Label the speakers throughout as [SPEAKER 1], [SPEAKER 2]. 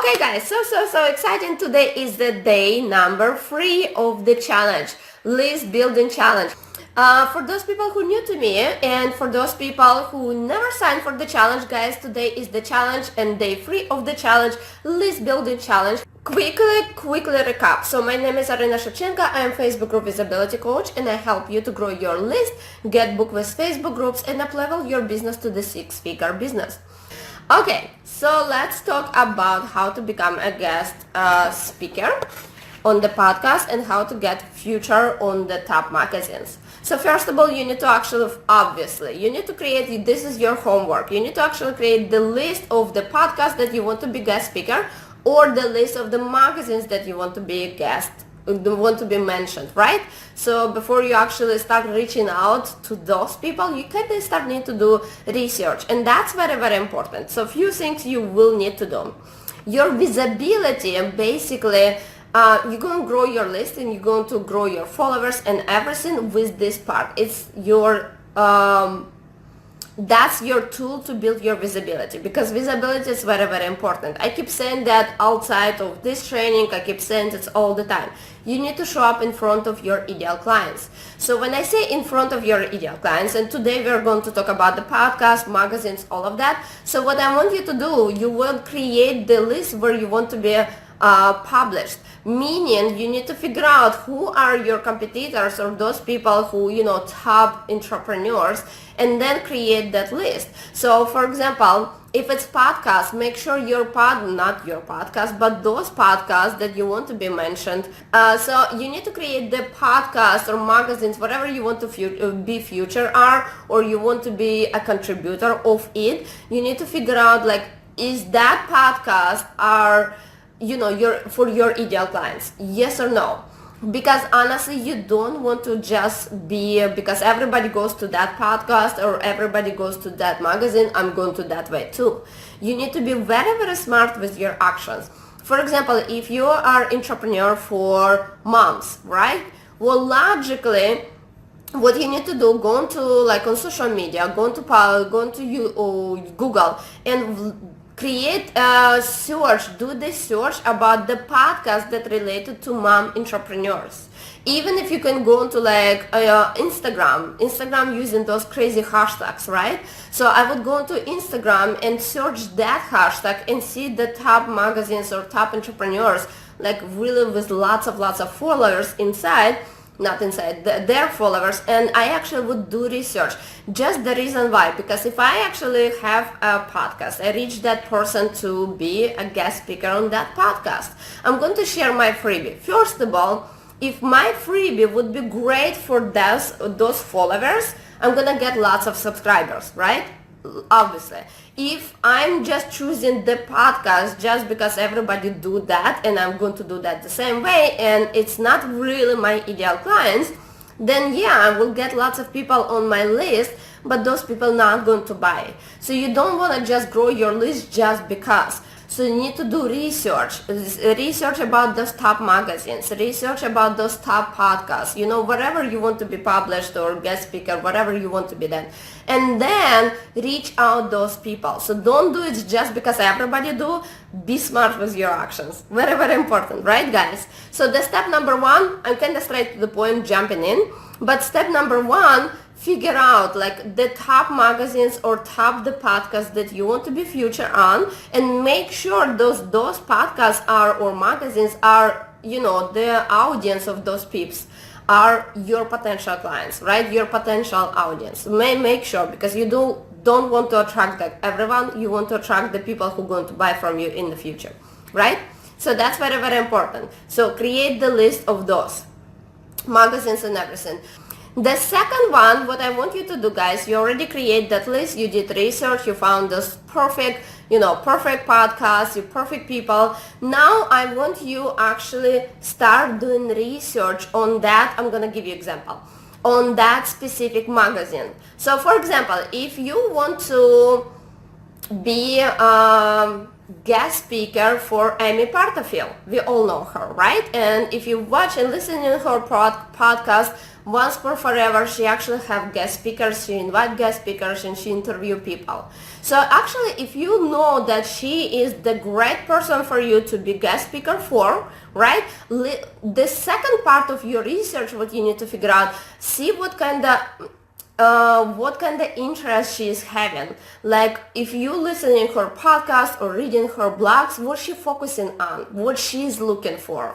[SPEAKER 1] Okay guys, so exciting. Today is the day number 3 of the challenge, list building challenge. For those people who are new to me and for those people who never signed for the challenge, guys, today is the challenge and day 3 of the challenge, list building challenge. Quickly recap. So my name is Arina Shevchenko. I am Facebook group visibility coach and I help you to grow your list, get booked with Facebook groups and up-level your business to the 6-figure business. Okay, so let's talk about how to become a guest speaker on the podcast and how to get featured on the top magazines. So first of all, you need to you need to create, this is your homework. You need to actually create the list of the podcasts that you want to be guest speaker or the list of the magazines that you want to be a guest want to be mentioned, right? So before you actually start reaching out to those people, you kind of start need to do research, and that's very, very important. So a few things you will need to do. Your visibility, and basically you're going to grow your list and you're going to grow your followers and everything with this part. It's your that's your tool to build your visibility, because visibility is very, very important. I keep saying that outside of this training, I keep saying it all the time. You need to show up in front of your ideal clients. So when I say in front of your ideal clients, and today we're going to talk about the podcast, magazines, all of that. So what I want you to do, you will create the list where you want to be published, meaning you need to figure out who are your competitors or those people who, top entrepreneurs, and then create that list. So for example, if it's podcast, make sure not your podcast, but those podcasts that you want to be mentioned. So you need to create the podcast or magazines, whatever you want to be future are, or you want to be a contributor of it. You need to figure out, like, is that podcast are for your ideal clients, yes or no? Because honestly, you don't want to just be, because everybody goes to that podcast or everybody goes to that magazine, I'm going to that way too. You need to be very, very smart with your actions. For example, if you are entrepreneur for moms, right? Well, logically, what you need to do, go into on social media, go into Google and create a search, do the search about the podcast that related to mom entrepreneurs. Even if you can go into Instagram using those crazy hashtags, right? So I would go into Instagram and search that hashtag and see the top magazines or top entrepreneurs, really with lots of followers inside. Not inside, their followers, and I actually would do research. Just the reason why, because if I actually have a podcast, I reach that person to be a guest speaker on that podcast, I'm going to share my freebie. First of all, if my freebie would be great for those followers, I'm going to get lots of subscribers, right? Obviously. If I'm just choosing the podcast just because everybody do that and I'm going to do that the same way and it's not really my ideal clients, then yeah, I will get lots of people on my list, but those people not going to buy. So you don't want to just grow your list just because. So you need to do research about those top magazines, research about those top podcasts, whatever you want to be published or guest speaker, whatever you want to be then. And then reach out those people. So don't do it just because everybody do. Be smart with your actions. Very, very important, right, guys? So the step number 1, I'm kind of straight to the point, jumping in. But step number 1, figure out the top magazines or top the podcasts that you want to be featured on, and make sure those podcasts are or magazines are, the audience of those peeps are your potential clients, right? Your potential audience. Make sure, because you don't want to attract everyone. You want to attract the people who are going to buy from you in the future, right? So that's very, very important. So create the list of those magazines and everything. The second one, what I want you to do, guys, you already create that list, you did research, you found those perfect podcasts, you perfect people. Now I want you actually start doing research on that. I'm going to give you example on that specific magazine. So for example, if you want to be guest speaker for Amy Porterfield. We all know her, right? And if you watch and listen to her podcast, once for forever, she actually have guest speakers, she invite guest speakers, and she interview people. So actually, if you know that she is the great person for you to be guest speaker for, right? The second part of your research, what you need to figure out, see what kind of interest she is having. Like if you listening her podcast or reading her blogs, what she focusing on, what she's looking for.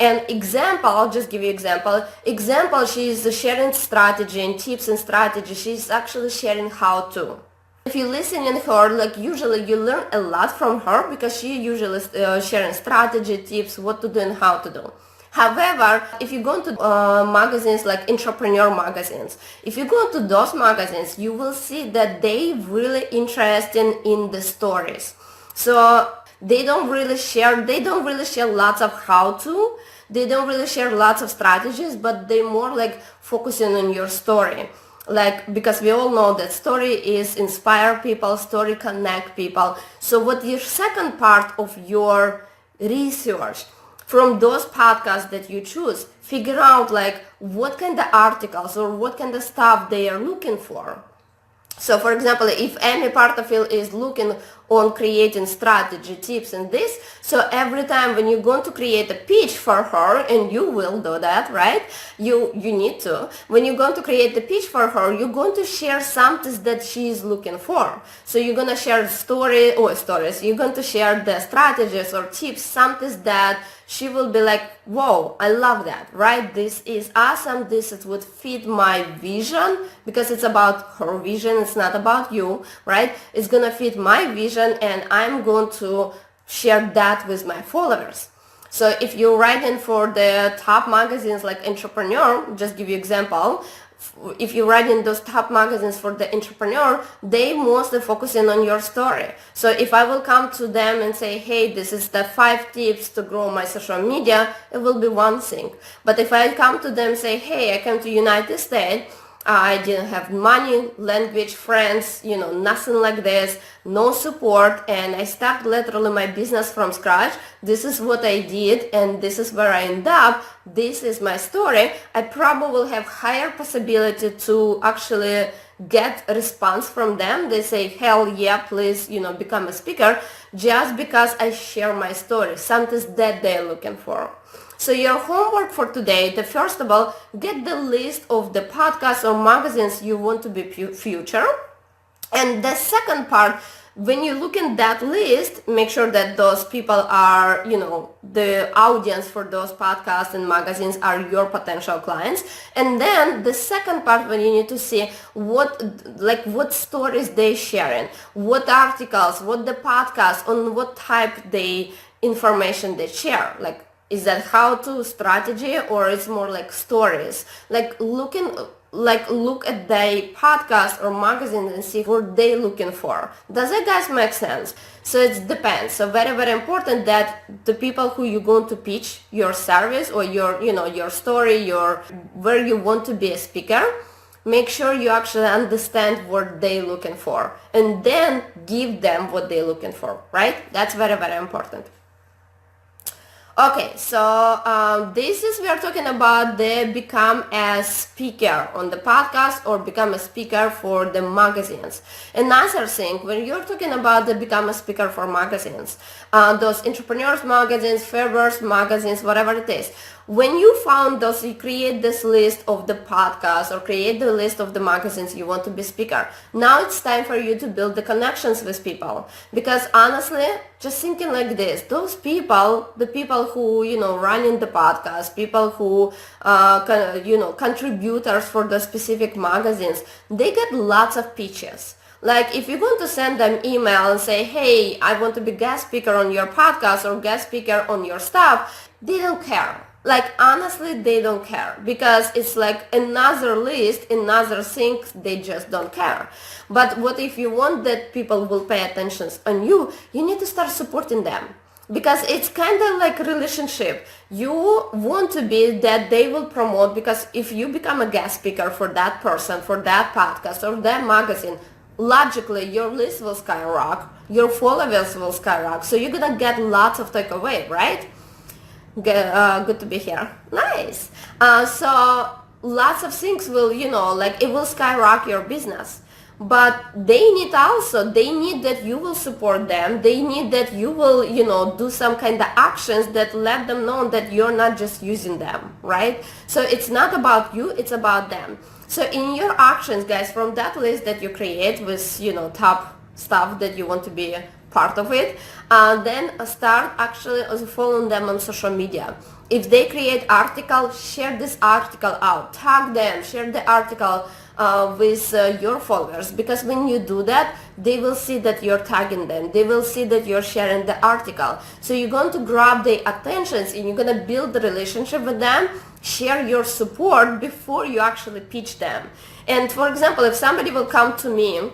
[SPEAKER 1] And example, I'll just give you example. Example, she's sharing strategy and tips and strategy. She's actually sharing how to. If you listen in her, like usually you learn a lot from her because she usually sharing strategy, tips, what to do and how to do. However, if you go into magazines like entrepreneur magazines, if you go to those magazines, you will see that they really interested in the stories. So they don't really share lots of how to, they don't really share lots of strategies, but they more like focusing on your story. Like, because we all know that story is inspire people, story connect people. So what your second part of your research from those podcasts that you choose, figure out like what kind of articles or what kind of stuff they are looking for. So for example, if Amy Porterfield is looking on creating strategy, tips and this, so every time when you're going to create a pitch for her, and you will do that, right? You need to. When you're going to create the pitch for her, you're going to share something that she is looking for. So you're going to share stories. You're going to share the strategies or tips, something that she will be like, whoa, I love that, right? This is awesome. This is would fit my vision, because it's about her vision. It's not about you, right? It's going to fit my vision, and I'm going to share that with my followers. So if you're writing for the top magazines like Entrepreneur, just give you example, if you write in those top magazines for the entrepreneur, they mostly focusing on your story. So if I will come to them and say, hey, this is the 5 tips to grow my social media, it will be one thing. But if I come to them and say, hey, I came to United States, I didn't have money, language, friends, nothing like this, no support, and I started literally my business from scratch. This is what I did, and this is where I end up. This is my story. I probably will have higher possibility to actually get a response from them. They say, hell yeah, please, become a speaker, just because I share my story, something that they're looking for. So your homework for today, first of all, get the list of the podcasts or magazines you want to be future. And the second part, when you look in that list, make sure that those people are, the audience for those podcasts and magazines are your potential clients. And then the second part, when you need to see what stories they sharing, what articles, what the podcasts, on what type information they share, like, is that how-to strategy, or it's more like stories? Look at the podcast or magazine and see what they're looking for. Does that guys make sense? So it depends. So very, very important that the people who you're going to pitch your service or your story, where you want to be a speaker, make sure you actually understand what they're looking for, and then give them what they're looking for, right? That's very, very important. Okay, so we are talking about the become a speaker on the podcast or become a speaker for the magazines. Another thing, when you're talking about the become a speaker for magazines, those entrepreneurs magazines, Forbes magazines, whatever it is, when you found those, you create this list of the podcasts or create the list of the magazines you want to be speaker. Now it's time for you to build the connections with people. Because honestly, just thinking like this, those people, the people who, running the podcast, people who, contributors for the specific magazines, they get lots of pitches. Like if you're going to send them email and say, hey, I want to be guest speaker on your podcast or guest speaker on your stuff, they don't care. Like honestly, they don't care, because it's like another list, another thing, they just don't care. But what if you want that people will pay attention on you, you need to start supporting them. Because it's kind of like a relationship. You want to be that they will promote, because if you become a guest speaker for that person, for that podcast or that magazine, logically your list will skyrocket, your followers will skyrocket, so you're gonna get lots of takeaway, right? Good to be here. Nice. So lots of things will, like it will skyrocket your business. But they need that you will support them. They need that you will, do some kind of actions that let them know that you're not just using them, right? So it's not about you, it's about them. So in your actions, guys, from that list that you create with, top stuff that you want to be part of it, then start actually following them on social media. If they create article, share this article out, tag them, share the article with your followers, because when you do that, they will see that you're tagging them, they will see that you're sharing the article. So you're going to grab their attentions and you're going to build the relationship with them, share your support before you actually pitch them. And for example, if somebody will come to me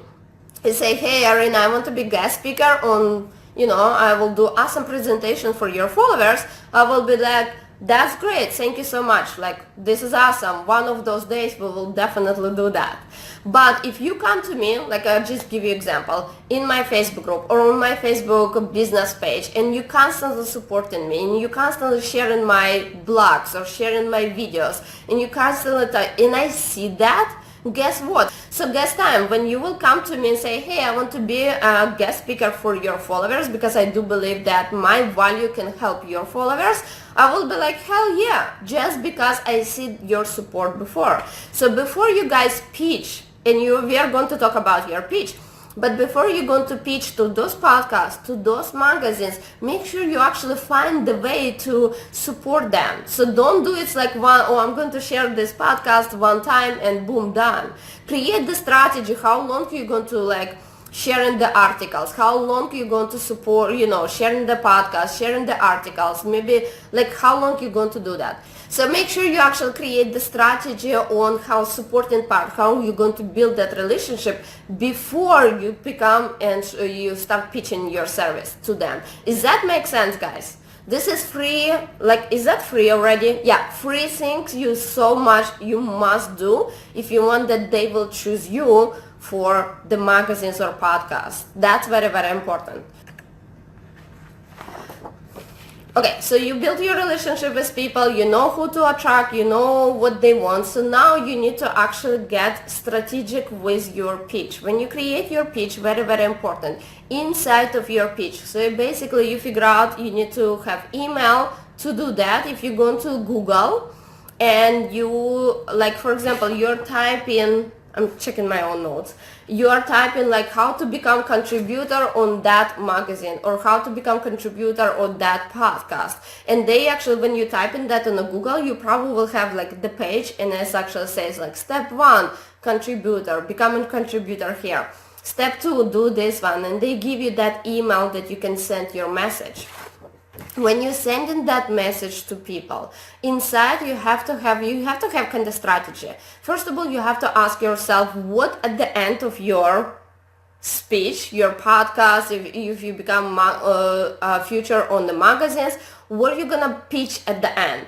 [SPEAKER 1] and say, hey Arina, I want to be guest speaker on, I will do awesome presentation for your followers, I will be like, that's great, thank you so much, like this is awesome, one of those days we will definitely do that. But if you come to me, like I'll just give you example, in my Facebook group or on my Facebook business page, and you constantly supporting me, and you constantly sharing my blogs or sharing my videos, and you constantly and I see that, guess what? So guess time, when you will come to me and say, hey, I want to be a guest speaker for your followers because I do believe that my value can help your followers, I will be like, hell yeah, just because I see your support before. So before you guys pitch, and we are going to talk about your pitch, but before you're going to pitch to those podcasts, to those magazines, make sure you actually find the way to support them. So don't do it like, I'm going to share this podcast one time and boom, done. Create the strategy, how long you're going to sharing the articles, how long you're going to support, sharing the podcast, sharing the articles, maybe how long you're going to do that. So make sure you actually create the strategy on how supporting part, how you're going to build that relationship before you become and you start pitching your service to them. Does that make sense, guys? This is free, is that free already? Yeah, free things you must do if you want that they will choose you for the magazines or podcasts. That's very, very important. Okay, so you build your relationship with people, you know who to attract, you know what they want. So now you need to actually get strategic with your pitch. When you create your pitch, very, very important, inside of your pitch. So basically you figure out you need to have email to do that. If you go to Google and you, for example, you're typing, I'm checking my own notes. You are typing how to become contributor on that magazine or how to become contributor on that podcast. And they actually, when you type in that on a Google, you probably will have the page and it actually says step 1, contributor, become a contributor here. Step 2, do this one. And they give you that email that you can send your message. When you're sending that message to people, inside you have to have kind of strategy. First of all, you have to ask yourself what at the end of your speech, your podcast, if you become a feature on the magazines, what are you gonna pitch at the end?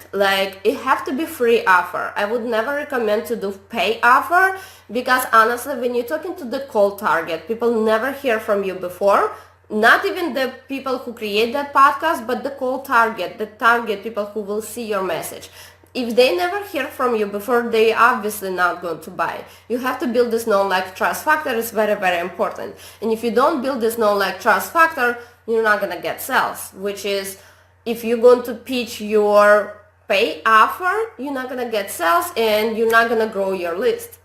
[SPEAKER 1] It have to be free offer. I would never recommend to do pay offer because honestly, when you're talking to the cold target, people never hear from you before. Not even the people who create that podcast, but the cold target, the target people who will see your message. If they never hear from you before, they obviously not going to buy. You have to build this know-like-trust factor. It's very, very important. And if you don't build this know-like-trust factor, you're not going to get sales, which is if you're going to pitch your pay offer, you're not going to get sales and you're not going to grow your list.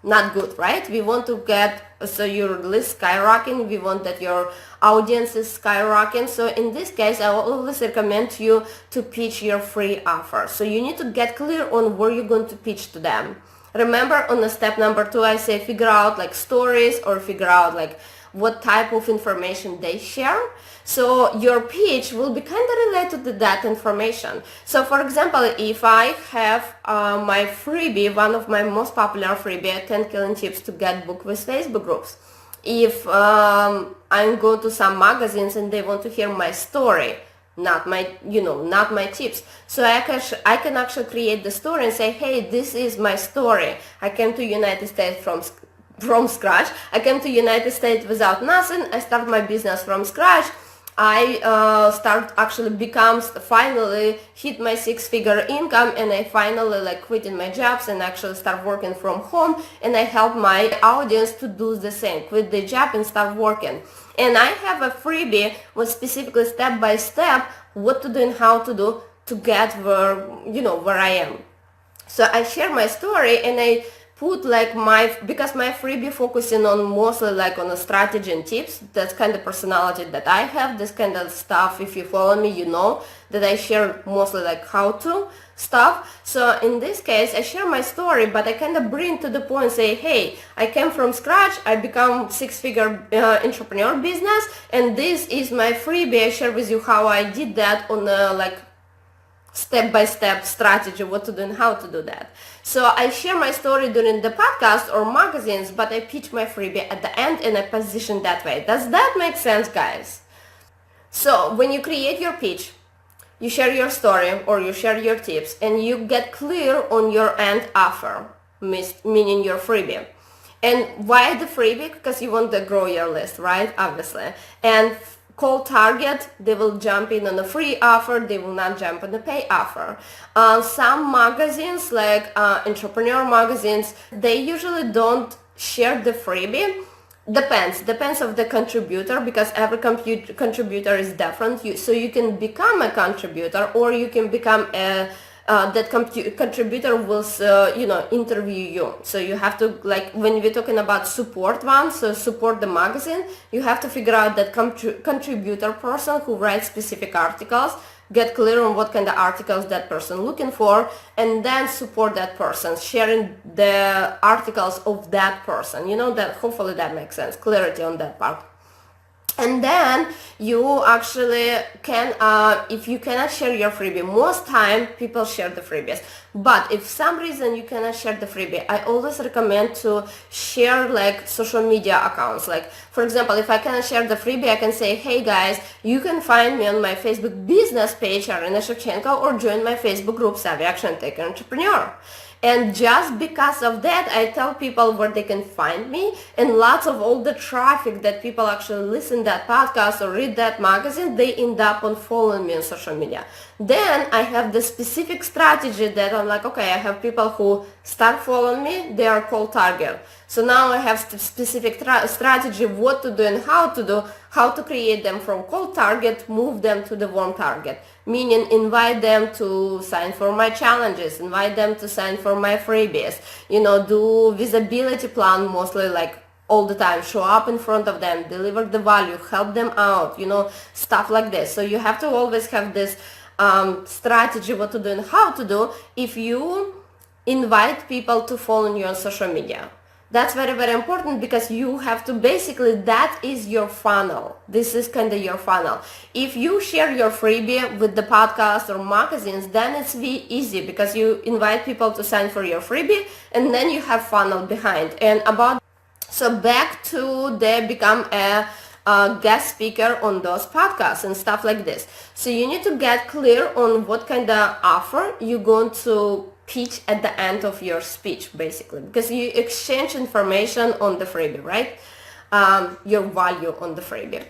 [SPEAKER 1] Not good, right? We want to get your list skyrocketing. We want that your audience is skyrocketing. So in this case, I will always recommend you to pitch your free offer. So you need to get clear on where you're going to pitch to them. Remember on the step number 2, I say figure out stories or figure out what type of information they share. So your pitch will be kind of related to that information. So for example, if I have my freebie, one of my most popular freebie, 10 killing tips to get booked with Facebook groups. If I'm going to some magazines and they want to hear my story, not my tips. So I can actually create the story and say, hey, this is my story. I came to United States from scratch. I came to United States without nothing. I started my business from scratch. I start actually finally hit my 6-figure income, and I finally like quitting my jobs and actually start working from home, and I help my audience to do the same, quit the job and start working. And I have a freebie with specifically step by step what to do and how to do to get where I am. So I share my story, and I put like because my freebie focusing on mostly like on the strategy and tips. That's kind of personality that I have, this kind of stuff. If you follow me, you know that I share mostly like how to stuff. So in this case, I share my story, but I kind of bring to the point, say, hey, I came from scratch, I become 6-figure entrepreneur business, and this is my freebie. I share with you how I did that on a like step-by-step strategy, what to do and how to do that. So I share my story during the podcast or magazines, but I pitch my freebie at the end, and I position that way. Does that make sense, guys? So when you create your pitch, you share your story or you share your tips, and you get clear on your end offer, meaning your freebie. And why the freebie? Because you want to grow your list, right? Obviously. And cold target, they will jump in on a free offer, they will not jump on the pay offer. Some magazines, like entrepreneur magazines, they usually don't share the freebie. Depends of the contributor, because every contributor is different. So you can become a contributor, or you can become a contributor will interview you. So you have to, like when we're talking about support support the magazine, you have to figure out that contributor person who writes specific articles, get clear on what kind of articles that person looking for, and then support that person, sharing the articles of that person. That hopefully that makes sense, clarity on that part. And then you actually can, if you cannot share your freebie, most time people share the freebies. But if some reason you cannot share the freebie, I always recommend to share like social media accounts. Like for example, if I cannot share the freebie, I can say, hey guys, you can find me on my Facebook business page, Arina Shevchenko, or join my Facebook group, Savvy Action Taker Entrepreneur. And just because of that, I tell people where they can find me, and lots of all the traffic that people actually listen to that podcast or read that magazine, they end up on following me on social media. Then I have the specific strategy that I'm like, okay, I have people who start following me, they are cold target. So now I have specific strategy what to do and how to create them from cold target, move them to the warm target. Meaning invite them to sign for my challenges, invite them to sign for my freebies, do visibility plan mostly like all the time, show up in front of them, deliver the value, help them out, stuff like this. So you have to always have this strategy what to do and how to do if you invite people to follow you on social media. That's very, very important, because you have to basically, that is your funnel. This is kind of your funnel. If you share your freebie with the podcast or magazines, then it's easy, because you invite people to sign for your freebie, and then you have funnel behind. And so back to they become a guest speaker on those podcasts and stuff like this. So you need to get clear on what kind of offer you're going to pitch at the end of your speech, basically, because you exchange information on the freebie, right? Your value on the freebie.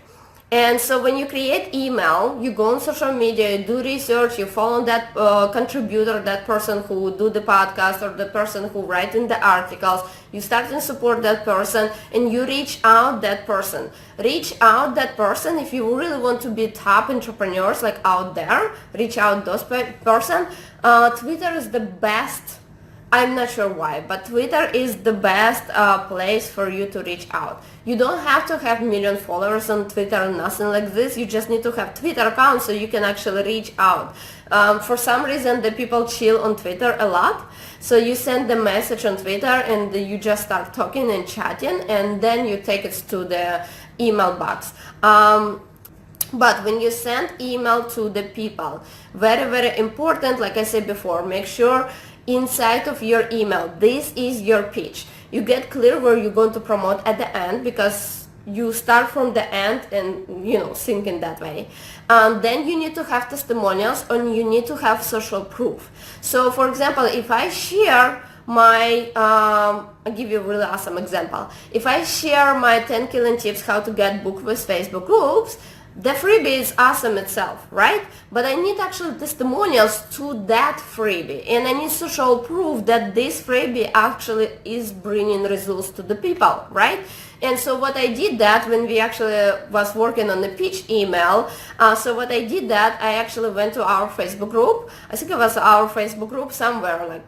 [SPEAKER 1] And so when you create email, you go on social media, you do research, you follow that contributor, that person who do the podcast or the person who write in the articles, you start to support that person, and you reach out that person. Reach out that person if you really want to be top entrepreneurs like out there, reach out those person. Twitter is the best. I'm not sure why, but Twitter is the best place for you to reach out. You don't have to have million followers on Twitter, nothing like this. You just need to have Twitter account so you can actually reach out. For some reason, the people chill on Twitter a lot. So you send the message on Twitter, and you just start talking and chatting, and then you take it to the email box. But when you send email to the people, very, very important, like I said before, make sure inside of your email, this is your pitch. You get clear where you're going to promote at the end, because you start from the end and think in that way. Then you need to have testimonials, and you need to have social proof. So for example, if I share my I'll give you a really awesome example. If I share my 10 killing tips how to get booked with Facebook groups, The freebie is awesome itself, right? But I need actually testimonials to that freebie, and I need to show proof that this freebie actually is bringing results to the people, right? And so what I did that when we actually was working on the pitch email, so what I did that, I actually went to our Facebook group. I think it was our Facebook group somewhere like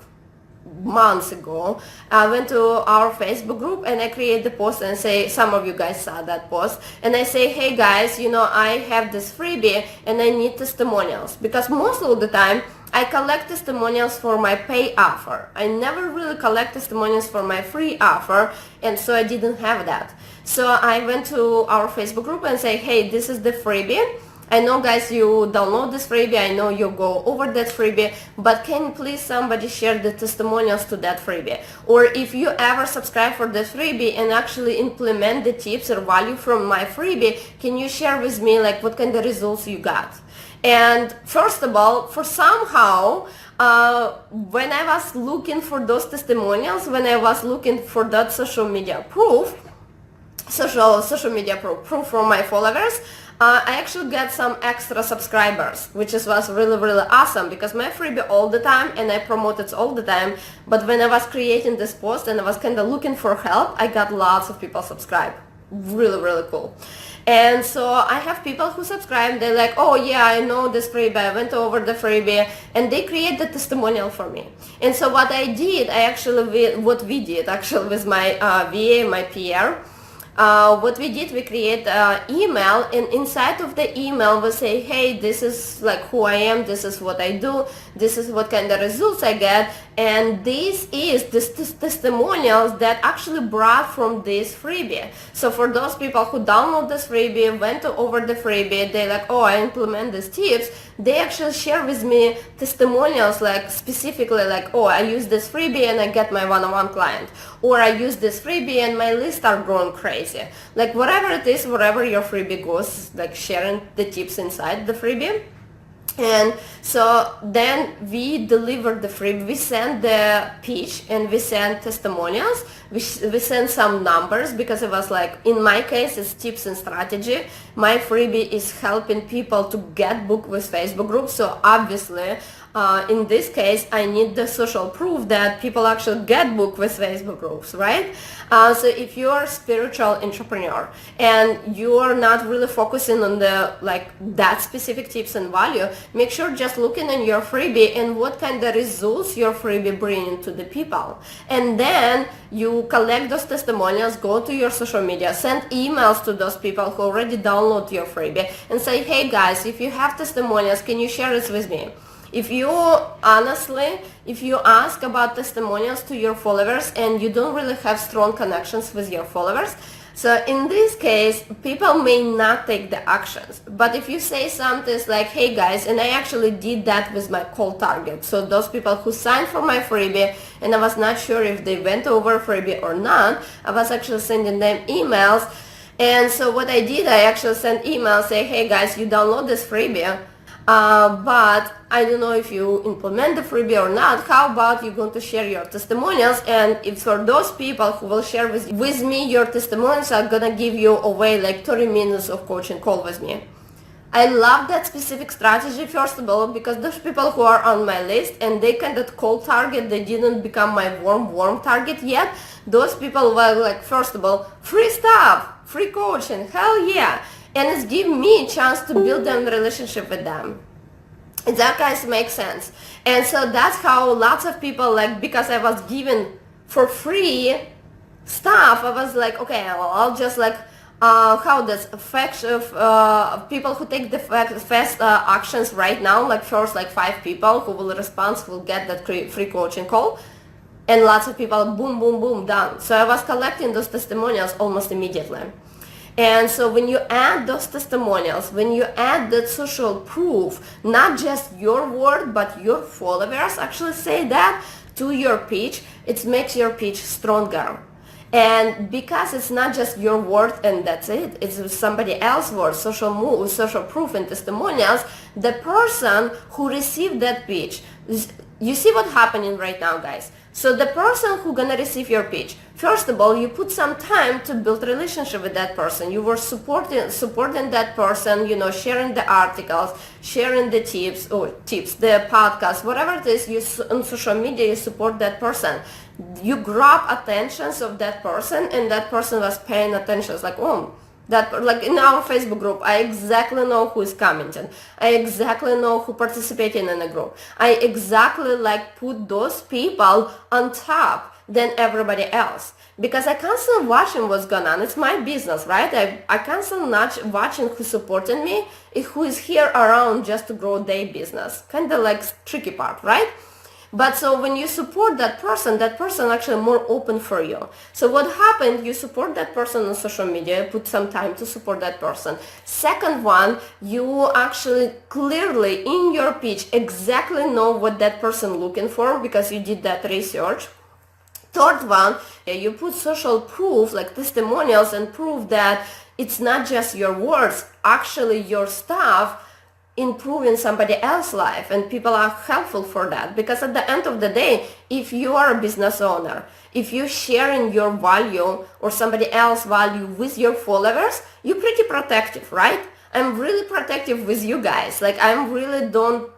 [SPEAKER 1] months ago. I went to our Facebook group and I create the post and say, some of you guys saw that post, and I say, hey guys, I have this freebie and I need testimonials, because most of the time I collect testimonials for my pay offer. I never really collect testimonials for my free offer, and so I didn't have that. So I went to our Facebook group and say, hey, this is the freebie. I know guys you download this freebie, I know you go over that freebie, but can please somebody share the testimonials to that freebie? Or if you ever subscribe for the freebie and actually implement the tips or value from my freebie, can you share with me like what kind of results you got? And first of all, for somehow, when I was looking for those testimonials, when I was looking for that social media proof from my followers, I actually got some extra subscribers, which was really, really awesome, because my freebie all the time and I promote it all the time. But when I was creating this post and I was kind of looking for help, I got lots of people subscribe. Really, really cool. And so I have people who subscribe, they're like, oh yeah, I know this freebie, I went over the freebie, and they create the testimonial for me. And so what I did, what we did actually with my VA, my PR, what we did, we create an email, and inside of the email we say, hey, this is like who I am, this is what I do, this is what kind of results I get, and this is the testimonials that actually brought from this freebie. So for those people who download this freebie, went over the freebie, they like, oh, I implement these tips, they actually share with me testimonials, like specifically like, oh, I use this freebie and I get my one-on-one client, or I use this freebie and my lists are growing crazy. Like whatever it is, wherever your freebie goes, like sharing the tips inside the freebie. And so then we delivered the freebie, we sent the pitch and we sent testimonials, we sent some numbers, because it was like, in my case it's tips and strategy. My freebie is helping people to get booked with Facebook groups, so obviously in this case I need the social proof that people actually get booked with Facebook groups, right? So if you are a spiritual entrepreneur and you are not really focusing on the that specific tips and value, make sure just looking in your freebie and what kind of results your freebie bringing to the people, and then you collect those testimonials, go to your social media, send emails to those people who already download your freebie and say, hey guys, if you have testimonials, can you share this with me? If you ask about testimonials to your followers and you don't really have strong connections with your followers, so in this case, people may not take the actions. But if you say something like, hey guys, and I actually did that with my cold target, so those people who signed for my freebie and I was not sure if they went over freebie or not, I was actually sending them emails. And so what I did, I actually sent emails say, hey guys, you download this freebie, but I don't know if you implement the freebie or not. How about you going to share your testimonials, and if for those people who will share with me your testimonials, I'm gonna give you away like 30 minutes of coaching call with me. I love that specific strategy, first of all, because those people who are on my list and they kind of cold target, they didn't become my warm target yet. Those people were like, first of all, free stuff, free coaching, hell yeah. And it's giving me a chance to build a relationship with them. Does that guys make sense? And so that's how lots of people, like, because I was given for free stuff, I was like, okay, well, I'll just like, how does people who take the fast actions right now, like first like 5 people who will respond will get that free coaching call, and lots of people, boom, boom, boom, done. So I was collecting those testimonials almost immediately. And so when you add those testimonials, when you add that social proof, not just your word, but your followers actually say that to your pitch, it makes your pitch stronger. And because it's not just your word and that's it, it's somebody else's word, social proof and testimonials, the person who received that pitch you see what's happening right now, guys. So the person who gonna receive your pitch, first of all, you put some time to build relationship with that person. You were supporting that person, sharing the articles, sharing the tips, the podcast, whatever it is, on social media, you support that person. You grab attentions of that person, and that person was paying attention. It's like, oh, that, like in our Facebook group, I exactly know who is commenting. I exactly know who participating in the group. I exactly put those people on top than everybody else. Because I constantly watching what's going on. It's my business, right? I constantly not watching who's supporting me, who is here around just to grow their business. Kind of tricky part, right? But so when you support that person actually more open for you. So what happened, you support that person on social media, put some time to support that person. Second one, you actually clearly in your pitch exactly know what that person looking for because you did that research. Third one, you put social proof like testimonials and prove that it's not just your words, actually your stuff improving somebody else's life, and people are helpful for that. Because at the end of the day, if you are a business owner, if you're sharing your value or somebody else's value with your followers, you're pretty protective, right? I'm really protective with you guys. I'm really don't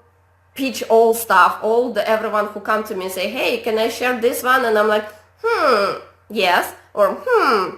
[SPEAKER 1] pitch all stuff, everyone who come to me and say, hey, can I share this one? And I'm like, yes, or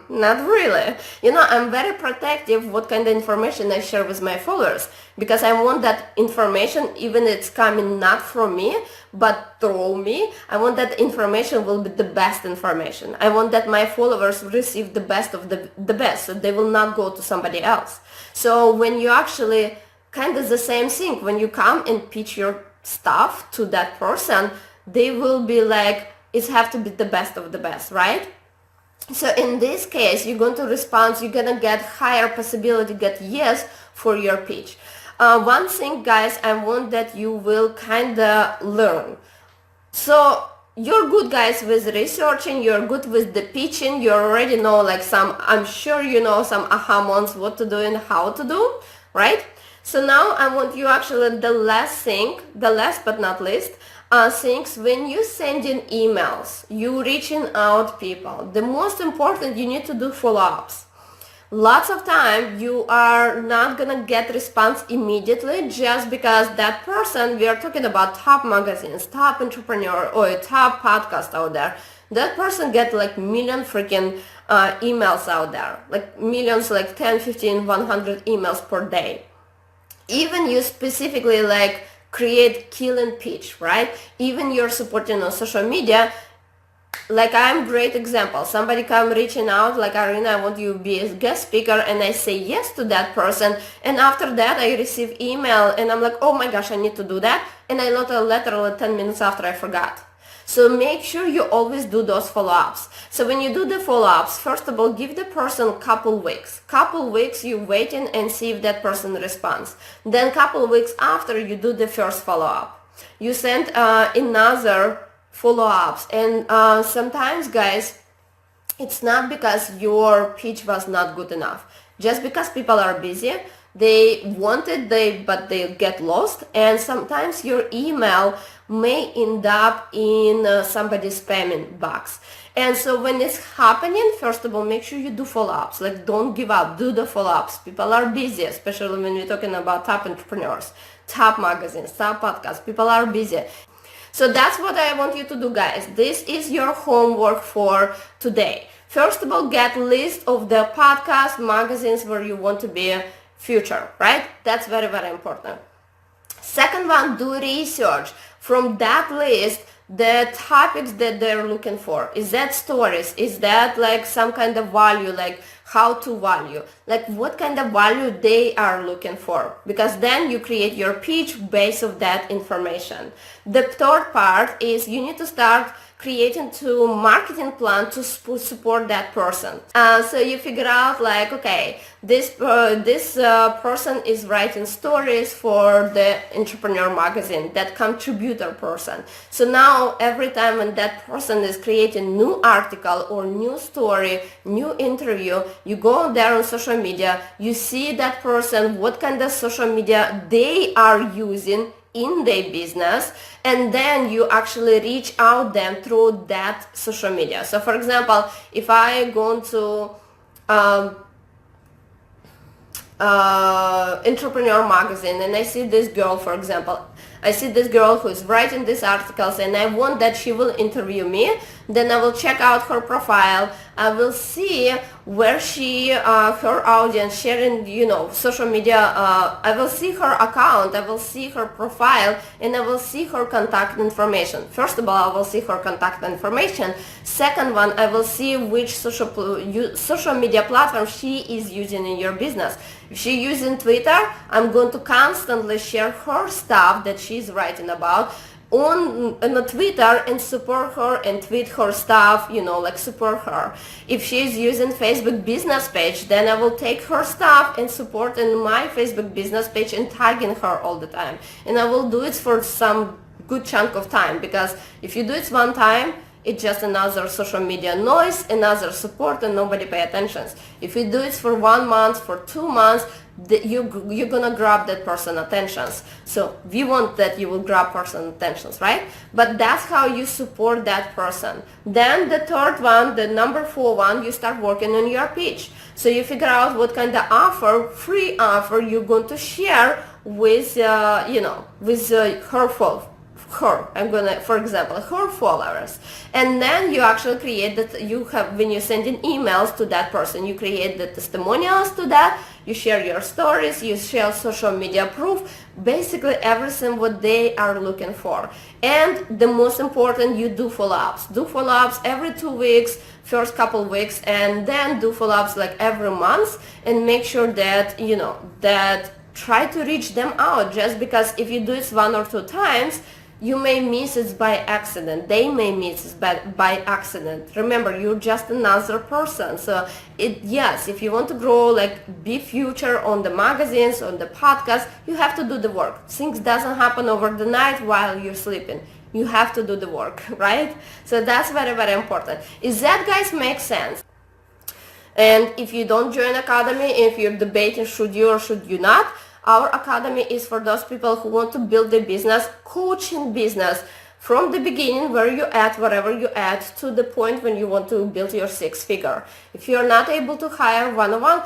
[SPEAKER 1] not really. I'm very protective what kind of information I share with my followers, because I want that information, even it's coming not from me, but through me, I want that information will be the best information. I want that my followers receive the best of the best, so they will not go to somebody else. So when you actually kind of the same thing, when you come and pitch your stuff to that person, they will be like, it have to be the best of the best, right? So in this case, you're going to respond, you're going to get higher possibility to get yes for your pitch. One thing, guys, I want that you will kind of learn. So you're good, guys, with researching, you're good with the pitching, you already know I'm sure you know some aha moments, what to do and how to do, right? So now I want you actually the last but not least, things when you sending emails, you reaching out people, the most important, you need to do follow-ups. Lots of time you are not gonna get response immediately just because that person, we are talking about top magazines, top entrepreneur or top podcast out there, that person get million freaking emails out there, millions, 10, 15, 100 emails per day. Even you specifically create killing pitch, right? Even you're supporting on social media, I'm great example. Somebody come reaching out Arina, I want you to be a guest speaker, and I say yes to that person, and after that I receive email and I'm like, oh my gosh, I need to do that, and I wrote a letter 10 minutes after I forgot. So make sure you always do those follow-ups. So when you do the follow-ups, first of all, give the person couple weeks. Couple weeks you waiting and see if that person responds. Then couple weeks after you do the first follow-up, you send another follow-ups. And sometimes, guys, it's not because your pitch was not good enough. Just because people are busy, they want it, but they get lost, and sometimes your email may end up in somebody's payment box. And so when it's happening, first of all, make sure you do follow-ups. Don't give up, do the follow-ups. People are busy, especially when we're talking about top entrepreneurs, top magazines, top podcasts. People are busy. So that's what I want you to do, guys. This is your homework for today. First of all, get list of the podcast magazines where you want to be future, right? That's very, very important. Second one, do research. From that list, the topics that they're looking for. Is that stories? Is that some kind of value, how to value? What kind of value they are looking for? Because then you create your pitch based on that information. The third part is you need to start creating to marketing plan to support that person. So you figure out okay, This person is writing stories for the Entrepreneur magazine, that contributor person. So now every time when that person is creating new article or new story, new interview, you go there on social media, you see that person, what kind of social media they are using in their business, and then you actually reach out them through that social media. So for example, if I go to Entrepreneur magazine and I see this girl, for example, I see this girl who is writing these articles and I want that she will interview me, then I will check out her profile. I will see where she, her audience sharing, social media. I will see her account, I will see her profile, and I will see her contact information. First of all, I will see her contact information. Second one, I will see which social media platform she is using in your business. If she's using Twitter, I'm going to constantly share her stuff that she's writing about on Twitter and support her and tweet her stuff, support her. If she's using Facebook business page, then I will take her stuff and support in my Facebook business page and tagging her all the time. And I will do it for some good chunk of time, because if you do it one time, it's just another social media noise, another support, and nobody pay attention. If you do it for 1 month, for 2 months, you're gonna grab that person attentions. So we want that you will grab person attentions, right? But that's how you support that person. Then the third one, the number 4 one, you start working on your pitch. So you figure out what kind of offer, free offer, you're going to share with I'm gonna, for example, her followers. And then you actually create that, when you're sending emails to that person, you create the testimonials to that, you share your stories, you share social media proof, basically everything what they are looking for. And the most important, you do follow-ups. Do follow-ups every 2 weeks, first couple weeks, and then do follow-ups like every month, and make sure that, that try to reach them out. Just because if you do it 1 or 2 times, you may miss it by accident. They may miss it by accident. Remember, you're just another person. So yes, if you want to grow, be future on the magazines, on the podcast, you have to do the work. Things doesn't happen over the night while you're sleeping. You have to do the work, right? So that's very, very important. Is that, guys, make sense? And if you don't join Academy, if you're debating should you or should you not, our Academy is for those people who want to build their business, coaching business from the beginning, where you at, wherever you at, to the point when you want to build your 6-figure. If you're not able to hire one-on-one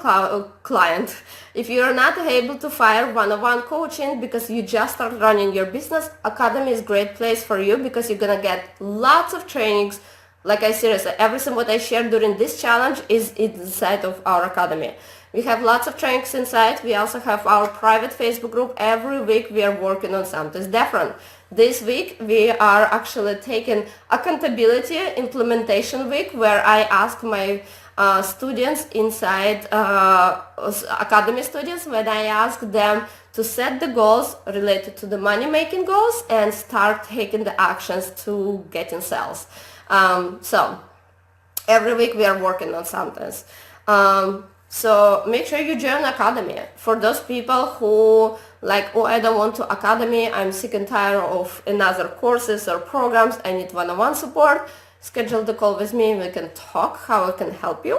[SPEAKER 1] client, if you're not able to fire one-on-one coaching because you just start running your business, Academy is a great place for you, because you're gonna get lots of trainings. Like I seriously, everything what I shared during this challenge is inside of our Academy. We have lots of trainings inside. We also have our private Facebook group. Every week we are working on something different. This week we are actually taking accountability implementation week, where I ask my students inside Academy students, when I ask them to set the goals related to the money making goals and start taking the actions to getting sales. So every week we are working on something. So make sure you join Academy. For those people who I don't want to Academy, I'm sick and tired of another courses or programs, I need one-on-one support, schedule the call with me, we can talk how I can help you.